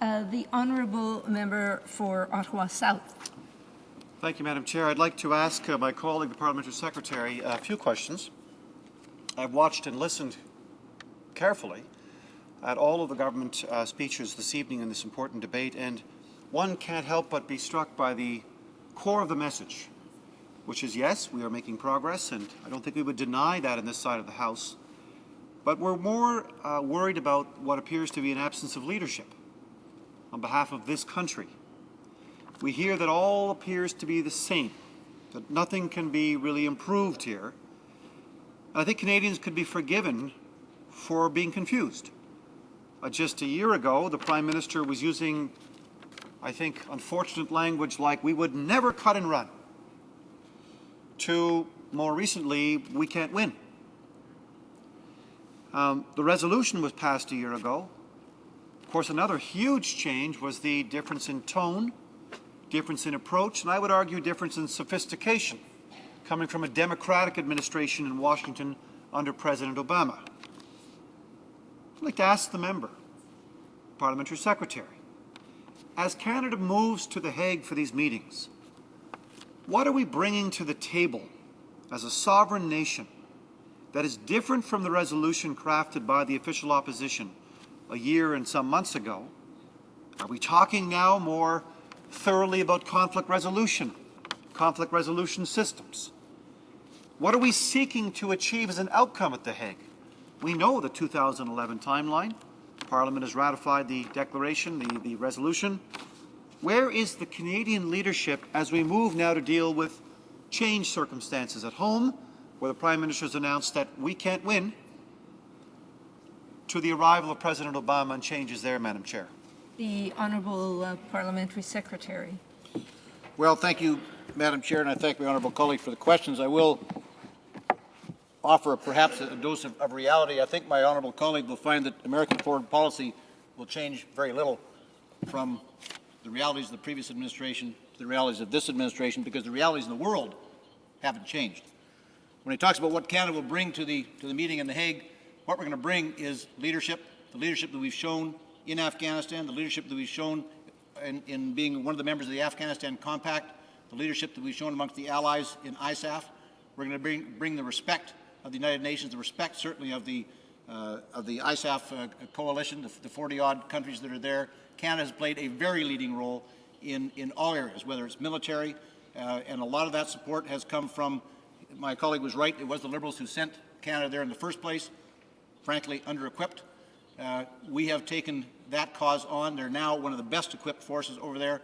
The Honourable Member for Ottawa South. Thank you, Madam Chair. I'd like to ask my colleague, the Parliamentary Secretary, a few questions. I've watched and listened carefully at all of the government speeches this evening in this important debate, and one can't help but be struck by the core of the message, which is, yes, we are making progress, and I don't think we would deny that in this side of the House, but we're more worried about what appears to be an absence of leadership on behalf of this country. We hear that all appears to be the same, that nothing can be really improved here. I think Canadians could be forgiven for being confused. Just a year ago, the Prime Minister was using, I think, unfortunate language like, we would never cut and run, to more recently, we can't win. The resolution was passed a year ago. Of course, another huge change was the difference in tone, difference in approach, and I would argue difference in sophistication, coming from a Democratic administration in Washington under President Obama. I'd like to ask the member, Parliamentary Secretary, as Canada moves to The Hague for these meetings, what are we bringing to the table as a sovereign nation that is different from the resolution crafted by the official opposition a year and some months ago? Are we talking now more thoroughly about conflict resolution systems? What are we seeking to achieve as an outcome at The Hague? We know the 2011 timeline. Parliament has ratified the declaration, the resolution. Where is the Canadian leadership as we move now to deal with changed circumstances at home, where the Prime Minister has announced that we can't win, to the arrival of President Obama and changes there, Madam Chair? The Honourable Parliamentary Secretary. Well, thank you, Madam Chair, and I thank my honourable colleague for the questions. I will offer perhaps a dose of reality. I think my honourable colleague will find that American foreign policy will change very little from the realities of the previous administration to the realities of this administration, because the realities in the world haven't changed. When he talks about what Canada will bring to the meeting in The Hague, what we're going to bring is leadership, the leadership that we've shown in Afghanistan, the leadership that we've shown in being one of the members of the Afghanistan Compact, the leadership that we've shown amongst the allies in ISAF. We're going to bring the respect of the United Nations, the respect certainly of the ISAF coalition, the 40-odd countries that are there. Canada has played a very leading role in all areas, whether it's military, and a lot of that support has come from, my colleague was right, it was the Liberals who sent Canada there in the first place, frankly under-equipped. We have taken that cause on. They're now one of the best equipped forces over there.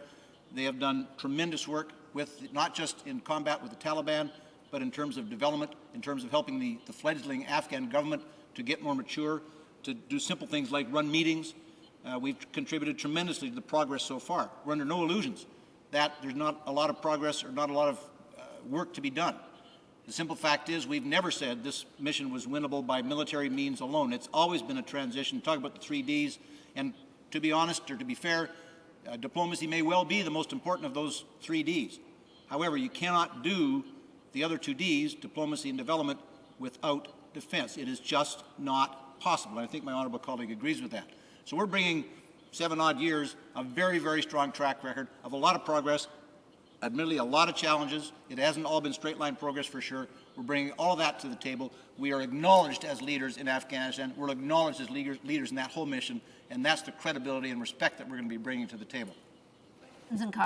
They have done tremendous work with, not just in combat with the Taliban, but in terms of development, in terms of helping the fledgling Afghan government to get more mature, to do simple things like run meetings. We've contributed tremendously to the progress so far. We're under no illusions that there's not a lot of progress or not a lot of work to be done. The simple fact is we've never said this mission was winnable by military means alone. It's always been a transition. Talk about the 3 Ds, and to be honest, or to be fair, diplomacy may well be the most important of those 3 Ds. However, you cannot do the other 2 Ds, diplomacy and development, without defense. It is just not possible. And I think my honourable colleague agrees with that. So we're bringing 7-odd years of very, very strong track record of a lot of progress, admittedly a lot of challenges. It hasn't all been straight-line progress for sure. We're bringing all of that to the table. We are acknowledged as leaders in Afghanistan. We're acknowledged as leaders in that whole mission, and that's the credibility and respect that we're going to be bringing to the table.